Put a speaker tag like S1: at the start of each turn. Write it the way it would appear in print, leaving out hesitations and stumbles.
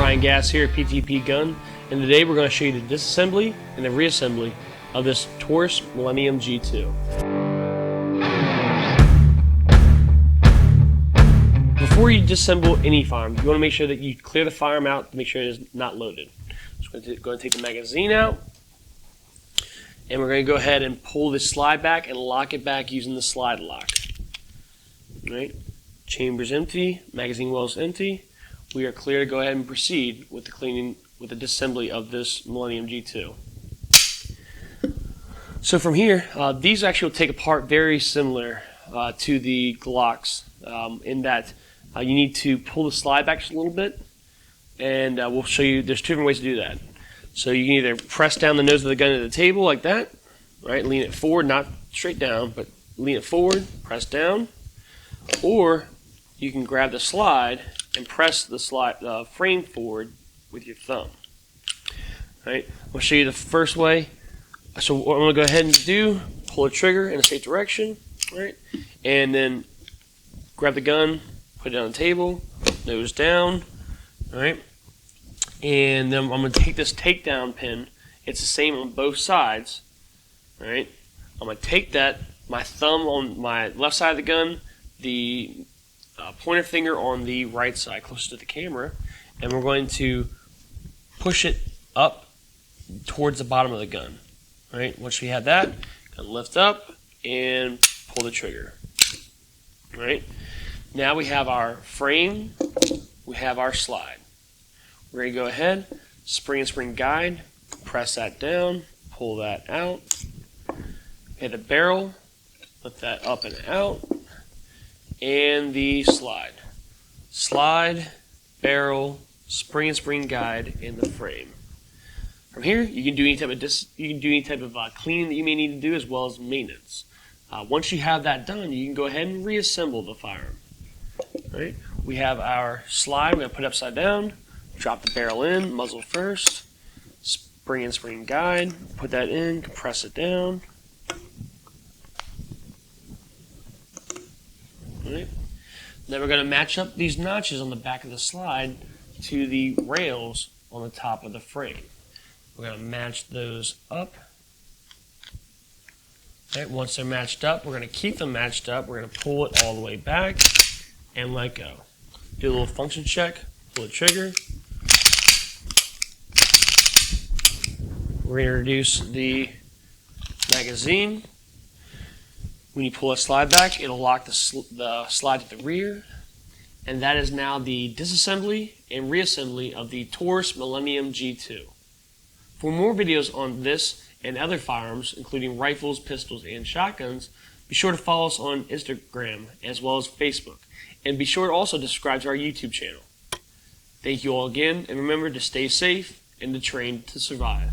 S1: Ryan Gass here at PTPGun, and today we're going to show you the disassembly and the reassembly of this Taurus Millennium G2. Before you disassemble any firearm, you want to make sure that you clear the firearm out to make sure it is not loaded. So we're going to take the magazine out, and we're going to go ahead and pull this slide back and lock it back using the slide lock. All right, chamber's empty, magazine well is empty. We are clear to go ahead and proceed with the cleaning, with the disassembly of this Millennium G2. So from here, these actually will take apart very similar to the Glocks in that you need to pull the slide back just a little bit, and we'll show you there's two different ways to do that. So you can either press down the nose of the gun to the table like that, right? Lean it forward, not straight down, but lean it forward, press down, or you can grab the slide and press the frame forward with your thumb. All right, I'll show you the first way. So what I'm going to go ahead and do, pull the trigger in a straight direction, right, and then grab the gun, put it on the table, nose down, all right, and then I'm going to take this takedown pin. It's the same on both sides, all right. I'm going to take that, my thumb on my left side of the gun, the pointer finger on the right side, closest to the camera, and we're going to push it up towards the bottom of the gun. All right, once we have that, gonna lift up and pull the trigger. All right, now we have our frame, we have our slide. We're gonna go ahead, spring and spring guide, press that down, pull that out. Okay, the barrel, lift that up and out. And the slide, barrel, spring and spring guide, and the frame. From here, you can do any type of cleaning that you may need to do, as well as maintenance. Once you have that done, you can go ahead and reassemble the firearm. All right, we have our slide. We're gonna put it upside down, drop the barrel in, muzzle first, spring and spring guide, put that in, compress it down. Right. Then we're going to match up these notches on the back of the slide to the rails on the top of the frame. We're going to match those up. Okay, once they're matched up, we're going to keep them matched up. We're going to pull it all the way back and let go. Do a little function check, pull the trigger. We're going to introduce the magazine. When you pull a slide back, it'll lock the slide to the rear, and that is now the disassembly and reassembly of the Taurus Millennium G2. For more videos on this and other firearms, including rifles, pistols, and shotguns, be sure to follow us on Instagram as well as Facebook, and be sure to also subscribe to our YouTube channel. Thank you all again, and remember to stay safe and to train to survive.